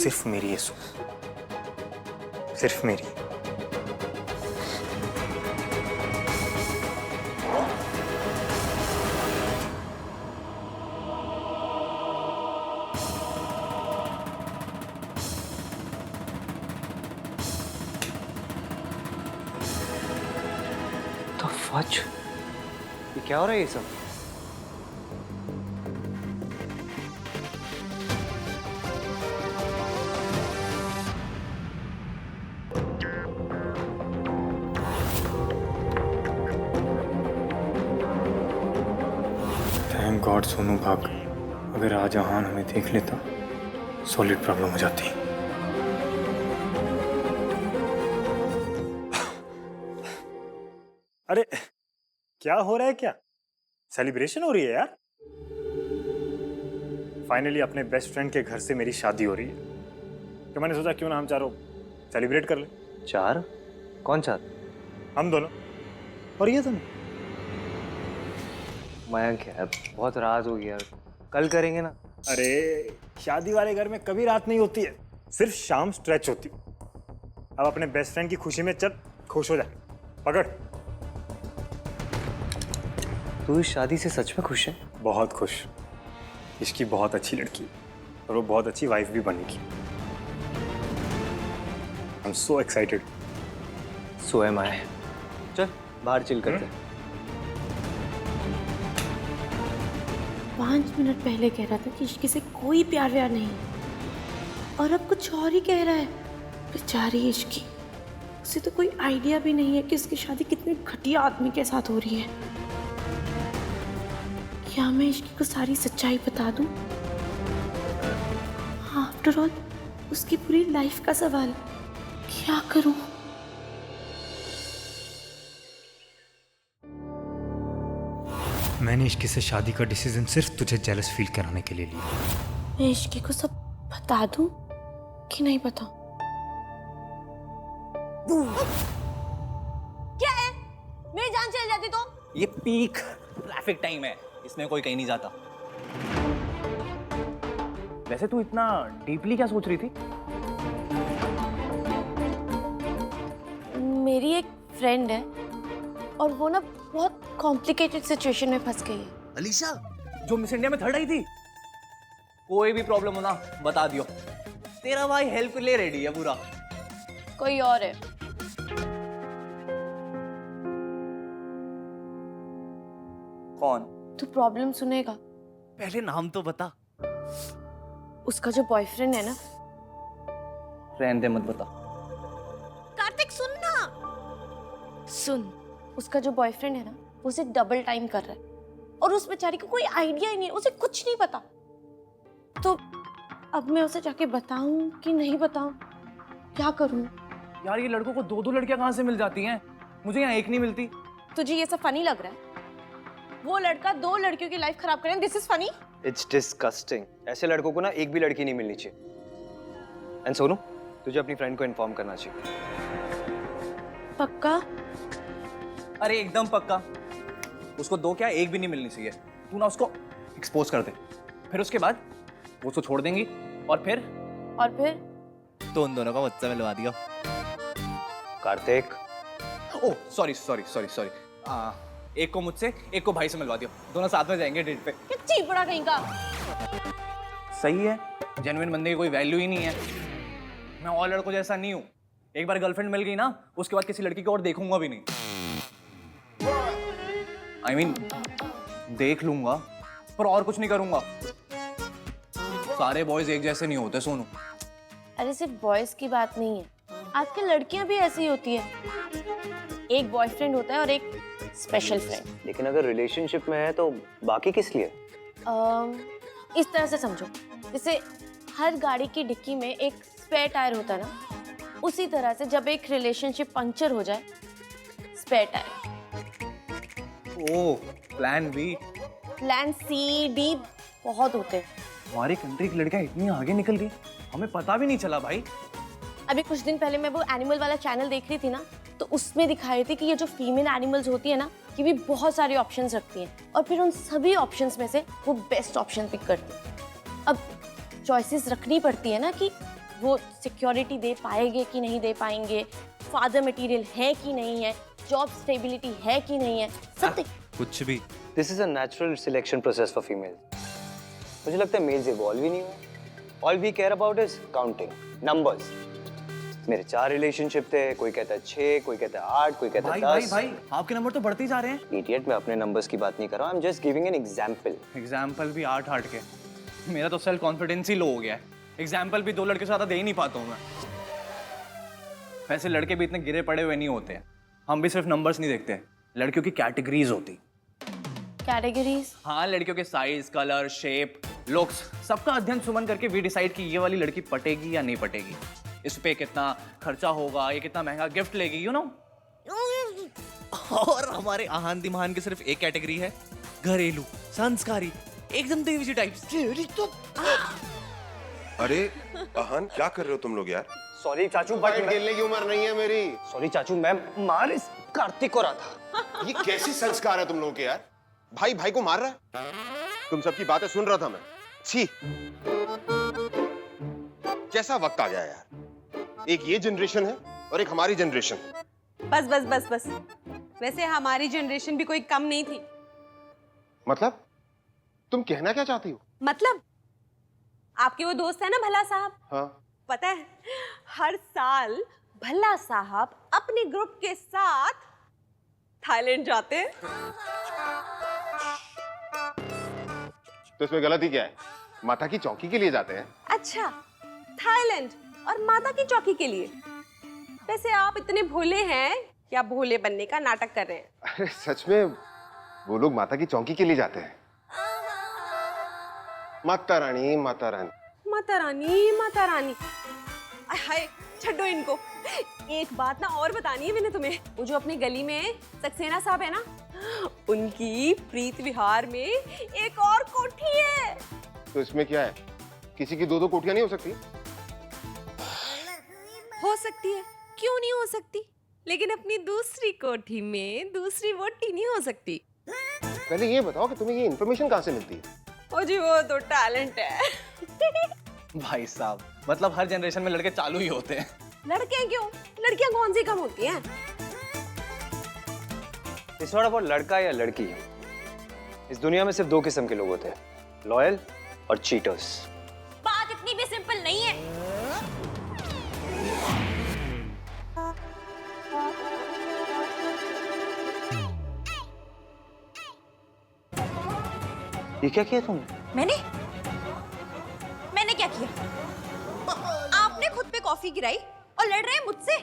सिर्फ मेरी है, सिर्फ मेरी। तो फच, ये क्या हो रहा है ये सब? थैंक गॉड सोनू भाग। अगर आज आहान हमें देख लेता, सॉलिड प्रॉब्लम हो जाती। अरे क्या हो रहा है? क्या सेलिब्रेशन हो रही है यार? फाइनली अपने बेस्ट फ्रेंड के घर से मेरी शादी हो रही है, तो मैंने सोचा क्यों ना हम चारों सेलिब्रेट कर ले। चार? कौन चार? हम दोनों और ये तुम। मयंक यार, बहुत रात हो गई यार, कल करेंगे ना। अरे शादी वाले घर में कभी रात नहीं होती है, सिर्फ शाम स्ट्रेच होती है। अब अपने बेस्ट फ्रेंड की खुशी में चल खुश हो जाए। पकड़। तू इस शादी से सच में खुश है? बहुत खुश। इसकी बहुत अच्छी लड़की है और वो बहुत अच्छी वाइफ भी बनेगी। I am so excited. So am I. चल बाहर चिल करते हैं। 5 मिनट पहले कह रहा था कि इश्क से कोई प्यार व्यार नहीं है, और अब कुछ और ही कह रहा है। बेचारी इश्की, उसे तो कोई आइडिया भी नहीं है कि उसकी शादी कितने घटिया आदमी के साथ हो रही है। क्या मैं इश्की को सारी सच्चाई बता दूं? आफ्टर ऑल उसकी पूरी लाइफ का सवाल। क्या करूं? मैंने इश्की से शादी का डिसीजन सिर्फ तुझे जेलस फील कराने के लिए लिया। मैं इश्की को सब बता दूं कि नहीं बताऊं? क्या है? मेरी जान चली जाती तो? ये पीक ट्रैफिक टाइम है, इसमें कोई कहीं नहीं जाता। वैसे तू इतना डीपली क्या सोच रही थी? मेरी एक फ्रेंड है और वो ना बहुत कॉम्प्लिकेटेड सिचुएशन में फंस गई है। अलीशा, जो मिस इंडिया में थर्ड आई थी। कोई भी प्रॉब्लम हो ना बता दियो, तेरा भाई हेल्प के लिए रेडी है पूरा। कोई और है। कौन? तू प्रॉब्लम सुनेगा। पहले नाम तो बता। उसका जो बॉयफ्रेंड है ना। रहने दे, मत बता। कार्तिक सुनना। सुन, उसका जो बॉयफ्रेंड है ना, वो उसे डबल टाइम कर रहा है और उस बेचारी को कोई आइडिया ही नहीं है, उसे कुछ नहीं पता। तो अब मैं उसे जाके बताऊं कि नहीं बताऊं? क्या करूं? यार ये लड़कों को 2-2 लड़कियां कहाँ से मिल जाती हैं? मुझे यहाँ एक नहीं मिलती। तुझे ये सब फनी लग रहा है? वो लड़का 2 लड़कियों की लाइफ खराब करे, this is funny? It's disgusting. ऐसे लड़कों को ना एक भी लड़की नहीं मिलनी चाहिए। एंड सोनू, तुझे अपनी फ्रेंड को इन्फॉर्म करना चाहिए। पक्का? अरे एकदम पक्का। उसको 2 क्या, एक भी नहीं मिलनी चाहिए। तू ना उसको एक्सपोज कर दे, फिर उसके बाद वो उसको छोड़ देंगी और फिर तो उन दोनों का बच्चा मिलवा दिया। Kartik, oh sorry sorry sorry sorry, एक को मुझसे एक को भाई से मिलवा दियो, दोनों साथ में जाएंगे डेट पे। क्या चीपड़ा कहीं का। सही है, जेन्युइन बंदे की कोई वैल्यू ही नहीं है। मैं और लड़कों जैसा नहीं हूँ, एक बार गर्लफ्रेंड मिल गई ना उसके बाद किसी लड़की को और देखूंगा भी नहीं। I mean, देख लूंगा पर और कुछ नहीं करूंगा। सारे बॉयज एक जैसे नहीं होते सोनू। अरे सिर्फ बॉयज की बात नहीं है, आजकल लड़कियां भी ऐसी ही होती है। एक बॉयफ्रेंड होता है और एक स्पेशल फ्रेंड। लेकिन अगर रिलेशनशिप में है तो बाकी किस लिए? इस तरह से समझो, जैसे हर गाड़ी की डिक्की में एक स्पेयर टायर होता है ना, उसी तरह से जब एक रिलेशनशिप पंक्चर हो जाए, spare tyre. Oh, plan B. Plan C, D बहुत होते हैं। हमारी कंट्री की लड़कियां इतनी आगे निकल गई, हमें पता भी नहीं चला भाई। अभी कुछ दिन पहले मैं वो एनिमल वाला चैनल देख रही थी ना, तो उसमें दिखाई थी कि ये जो फीमेल एनिमल्स होती है ना, ये भी बहुत सारे ऑप्शंस रखती हैं और फिर उन सभी ऑप्शंस में से वो बेस्ट ऑप्शन पिक करती है। अब चॉइसेस रखनी पड़ती है ना कि वो सिक्योरिटी दे पाएंगे कि नहीं दे पाएंगे, फादर मटेरियल है कि नहीं है, जॉब स्टेबिलिटी है कि नहीं है, सब देख। कुछ भी। This is a natural selection process for females. मुझे लगता है मेल्स इवॉल्व ही नहीं हुए। All we care about is counting numbers. मेरे 4 रिलेशनशिप थे, कोई कहता है 6, कोई कहता है 8, कोई कहता है 10। भाई आपके नंबर तो बढ़ते ही जा रहे हैं। इडियट, मैं अपने नंबर्स की बात नहीं कर रहा हूँ, I am just giving an example. Example भी 8 के। मेरा तो सेल्फ कॉन्फिडेंस ही लो हो गया है। एग्जाम्पल भी 2 लड़के से ज्यादा दे ही नहीं पाता हूँ मैं। वैसे लड़के भी इतने गिरे पड़े हुए नहीं होते हैं। हम भी सिर्फ नंबर्स नहीं देखते, लड़कियों की कैटेगरीज होती। कैटेगरीज? हाँ, लड़कियों के साइज, कलर, शेप, लुक्स, सबका अध्ययन सुमन करके वी डिसाइड कि ये वाली लड़की पटेगी या नहीं पटेगी, इस पे कितना खर्चा होगा, ये कितना महंगा गिफ्ट लेगी, यू नो। और हमारे आहान दिमान की सिर्फ एक कैटेगरी है, घरेलू, संस्कारी, एकदम देवी जी टाइप्स। अरे अहान, क्या कर रहे हो तुम लोग यार? सॉरी चाचू, फाइट खेलने की उम्र नहीं है मेरी। सॉरी चाचू, मैं मार इस कार्तिक को रहा था। ये कैसी संस्कार है तुम लोगों के यार? भाई भाई को मार रहा है? तुम सबकी बातें सुन रहा था मैं। छी, कैसा वक्त आ गया यार। एक ये जनरेशन है और एक हमारी जनरेशन है। बस बस बस बस। वैसे हमारी जनरेशन भी कोई कम नहीं थी। मतलब तुम कहना क्या चाहती हो? मतलब आपके वो दोस्त है ना भला साहब, हाँ, पता है हर साल भला साहब अपने ग्रुप के साथ थाईलैंड जाते हैं। तो इसमें गलती क्या है? माता की चौकी के लिए जाते हैं। अच्छा, थाईलैंड और माता की चौकी के लिए। वैसे आप इतने भोले हैं या भोले बनने का नाटक कर रहे हैं? अरे सच में वो लोग माता की चौकी के लिए जाते हैं। माता रानी, माता रानी, माता रानी, माता रानी। आय हाय, छड्डो इनको। एक बात ना और बतानी है मैंने तुम्हें। वो जो अपनी गली में सक्सेना साहब है ना, उनकी प्रीत विहार में एक और कोठी है। तो इसमें क्या है? किसी की 2-2 कोठियां नहीं हो सकती? हो सकती है, क्यों नहीं हो सकती? लेकिन अपनी दूसरी कोठी में दूसरी वोटी नहीं हो सकती। पहले ये बताओ कि तुम्हें ये इन्फॉर्मेशन कहाँ से मिलती है? ओ जी, वो तो टैलेंट है। भाई साहब, मतलब हर जनरेशन में लड़के चालू ही होते हैं। लड़के क्यों? लड़कियां कौन सी कम होती हैं? इस नॉट अबाउट लड़का या लड़की। इस दुनिया में सिर्फ 2 किस्म के लोग होते हैं, लॉयल और चीटर्स। बात इतनी भी सिंपल नहीं है। ये क्या किया तुमने? मैंने क्या किया? आपने खुद पे कॉफी गिराई और लड़ रहे हैं मुझसे।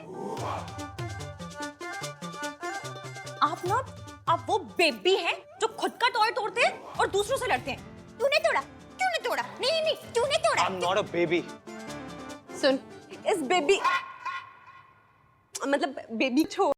आप वो बेबी हैं जो खुद का टॉय तोड़ते हैं और दूसरों से लड़ते हैं। तूने तोड़ा? तूने तोड़ा? नहीं, तूने तोड़ा। I'm not a baby. सुन, इस बेबी मतलब बेबी छोड़।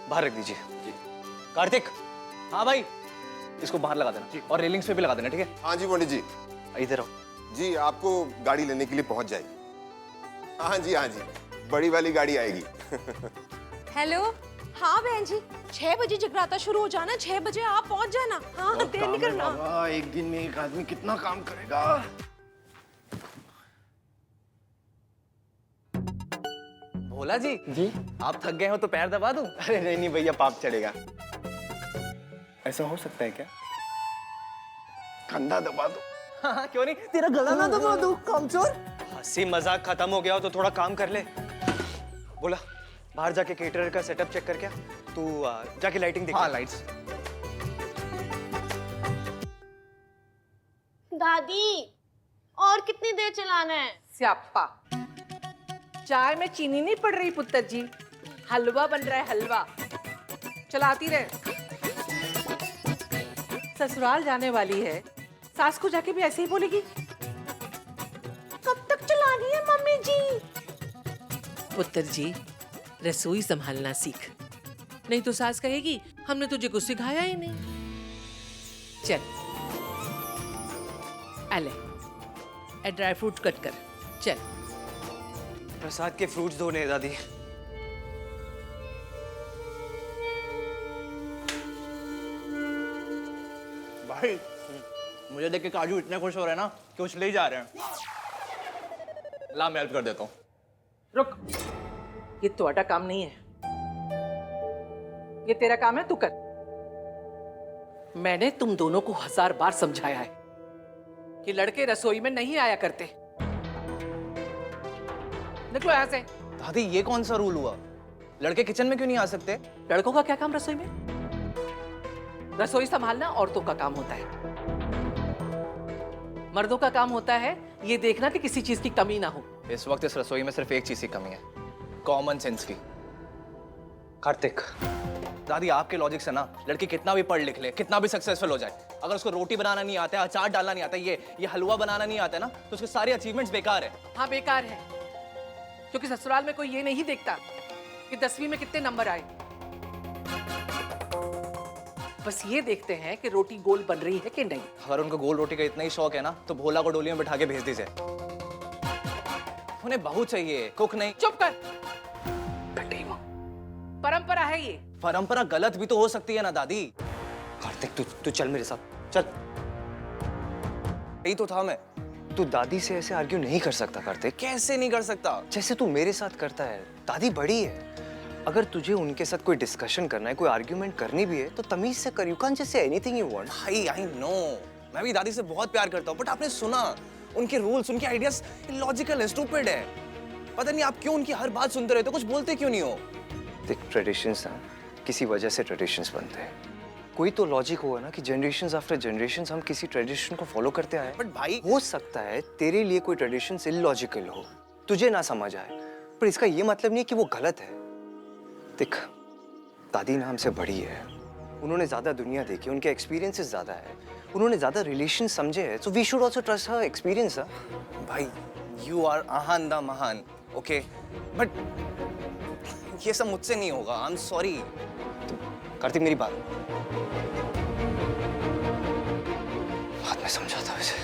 बाहर रख दीजिए। कार्तिक, हाँ भाई, इसको बाहर लगा देना और रेलिंग्स पे भी लगा देना, ठीक है? हाँ जी पंडित जी। इधर आओ। जी आपको गाड़ी लेने के लिए पहुंच जाएगी। हाँ जी हाँ जी, बड़ी वाली गाड़ी आएगी। हेलो। हाँ बहन जी, 6 बजे जगराता शुरू हो जाना, 6 बजे आप पहुंच जाना। हाँ देर नहीं करना। एक दिन में एक आदमी कितना काम करेगा। भोला जी, आप थक गए हो तो पैर दबा दूं? अरे नहीं नहीं भैया, पाप चढ़ेगा। ऐसा हो सकता है क्या? कंधा दबा दो। हाँ, क्यों नहीं, तेरा गला ना दबा दूं, कामचोर। हंसी मजाक खत्म हो गया हो तो थोड़ा काम कर ले। बोला, बाहर जाके केटरर का सेटअप चेक करके आ। तू जाके लाइटिंग देख। हाँ, लाइट्स। दादी, और कितनी देर चलाना है? स्यापा, चाय में चीनी नहीं पड़ रही पुत्र जी, हलवा बन रहा है, हलवा। चलाती रहे। ससुराल जाने वाली है, सास को जाके भी ऐसे ही बोलेगी? कब तक चलानी है मम्मी जी? पुत्र जी, रसोई संभालना सीख, नहीं तो सास कहेगी हमने तुझे कुछ सिखाया ही नहीं। चल, अले ड्राई फ्रूट कट कर, चल। प्रसाद के फ्रूट्स धोने हैं दादी। भाई, मुझे देख के काजू इतने खुश हो रहे हैं ना कि उछले ही जा रहे हैं। ला, मैं हेल्प कर देता हूँ। रुक, ये तुम्हारा काम नहीं है, ये तेरा काम है, तू कर। मैंने तुम दोनों को 1000 बार समझाया है कि लड़के रसोई में नहीं आया करते। निकलो यहाँ से। दादी, ये कौन सा रूल हुआ? लड़के किचन में क्यों नहीं आ सकते? लड़कों का क्या काम रसोई में? रसोई संभालना औरतों का काम होता है। मर्दों का काम होता है ये देखना कि किसी चीज की कमी ना हो। इस वक्त इस रसोई में सिर्फ एक चीज की कमी है, कॉमन सेंस की। कार्तिक, दादी, आपके लॉजिक से ना लड़की कितना भी पढ़ लिख ले, कितना भी सक्सेसफुल हो जाए, अगर उसको रोटी बनाना नहीं आता है, अचार डालना नहीं आता है, ये हलवा बनाना नहीं आता है ना, तो उसके सारे अचीवमेंट्स बेकार है। हाँ, बेकार है, क्योंकि ससुराल में कोई ये नहीं देखता कि 10वीं में कितने नंबर आए। बस ये देखते हैं कि रोटी गोल बन रही है कि नहीं। अगर उनको गोल रोटी का इतना ही शौक है ना, तो भोला को डोली में बिठा के भेज दीजिए। उन्हें बहू चाहिए, कुक नहीं। चुप कर, परंपरा है ये। परंपरा गलत भी तो हो सकती है ना दादी। कार्तिक तू चल मेरे साथ, चल। यही तो था मैं। तू दादी से ऐसे आर्ग्यू नहीं कर सकता कार्तिक। कैसे नहीं कर सकता? जैसे तू मेरे साथ करता है। दादी बड़ी है, अगर तुझे उनके साथ कोई डिस्कशन करना है, कोई आर्ग्यूमेंट करनी भी है, तो तमीज से कर। You can just say anything you want. भाई, आई नो, मैं भी दादी से बहुत प्यार करता हूँ, बट आपने सुना, उनके रूल्स, उनके आइडियाज इलॉजिकल है, स्टूपिड है। पता नहीं आप क्यों उनकी हर बात सुनते रहते हो, कुछ बोलते क्यों नहीं हो? देख, ट्रेडिशंस ना किसी वजह से ट्रेडिशंस बनते हैं। कोई तो लॉजिक होगा ना कि जनरेशंस आफ्टर जनरेशंस हम किसी ट्रेडिशन को फॉलो करते आए। बट भाई, हो सकता है तेरे लिए कोई ट्रेडिशन इलॉजिकल हो, तुझे ना समझ आए, पर इसका ये मतलब नहीं है कि वो गलत है। देख, दादी ना हमसे बड़ी है, उन्होंने ज्यादा दुनिया देखी, उनके एक्सपीरियंसेस ज्यादा है, उन्होंने ज्यादा रिलेशन समझे हैं, so we should also trust her experience. भाई, यू आर अहान द महान, ओके, बट ये सब मुझसे नहीं होगा। I am sorry. कार्तिक, मेरी बात में समझाता हूँ इसे।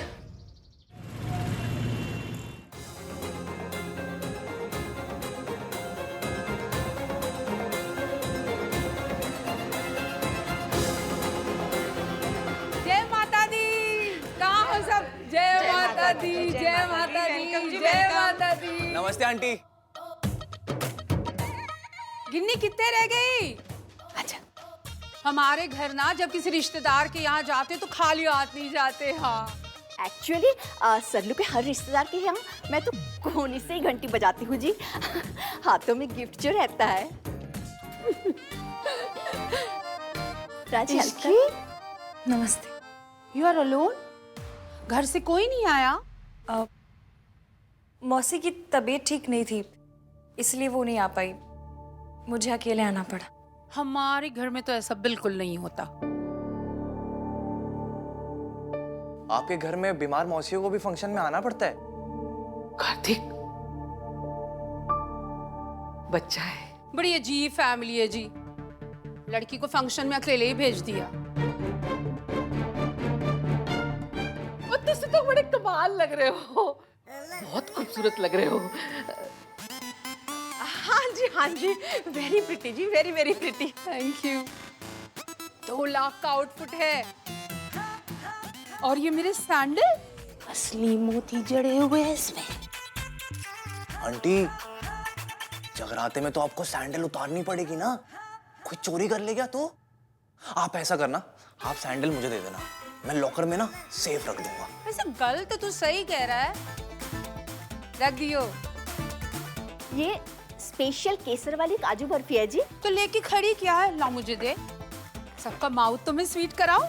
जय माता दी। कहाँ हो सब? जय माता दी, जय माता दी, जय माता दी। नमस्ते आंटी। गिन्नी कितने रह गई? अच्छा, हमारे घर ना जब किसी रिश्तेदार के यहाँ जाते तो खाली हाथ नहीं जाते। हाँ, एक्चुअली सरलू के हर रिश्तेदार के यहाँ मैं तो कोने से ही घंटी बजाती हूँ जी। हाथों में गिफ्ट जो रहता है। राजी, नमस्ते। You are alone? घर से कोई नहीं आया? मौसी की तबीयत ठीक नहीं थी, इसलिए वो नहीं आ पाई, मुझे अकेले आना पड़ा। हमारे घर में तो ऐसा बिल्कुल नहीं होता। आपके घर में बीमार मौसियों को भी फंक्शन में आना पड़ता है? कार्तिक, बच्चा है। बड़ी अजीब फैमिली है जी। लड़की को फंक्शन में अकेले ही भेज दिया। और तुझसे तो बड़े कमाल लग रहे हो, बहुत खूबसूरत लग रहे हो। हाँ जी, वेरी प्रिटी जी, very very pretty. Thank you. 2 lakh का आउटफिट है, और ये मेरे सैंडल, असली मोती जड़े हुए हैं इसमें। आंटी, जगराते में तो आपको सैंडल उतारनी पड़ेगी ना, कोई चोरी कर ले गया तो? आप ऐसा करना, आप सैंडल मुझे दे देना, मैं लॉकर में ना सेफ रख दूंगा। वैसे गल तो तू सही कह रहा है, रख दियो। ये स्पेशल केसर वाली काजू बर्फी है जी। तो लेके खड़ी क्या है, ला मुझे दे, सबका माउथ तो मैं स्वीट कराऊं।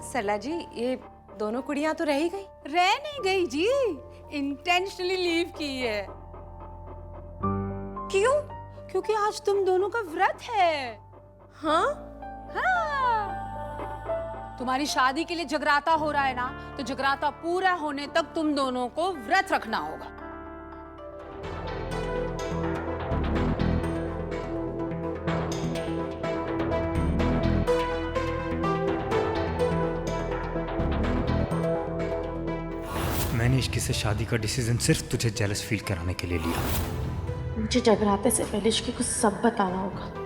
सरला जी, ये दोनों कुड़ियां तो रह ही गई। रह नहीं गई जी, इंटेंशनली लीव की है। क्यों? क्योंकि आज तुम दोनों का व्रत है। हाँ? हाँ, तुम्हारी शादी के लिए जगराता हो रहा है ना, तो जगराता पूरा होने तक तुम दोनों को व्रत रखना होगा। मैंने इश्की से शादी का डिसीजन सिर्फ तुझे जेलस फील कराने के लिए लिया। मुझे जगराते से पहले इश्की को सब बताना होगा।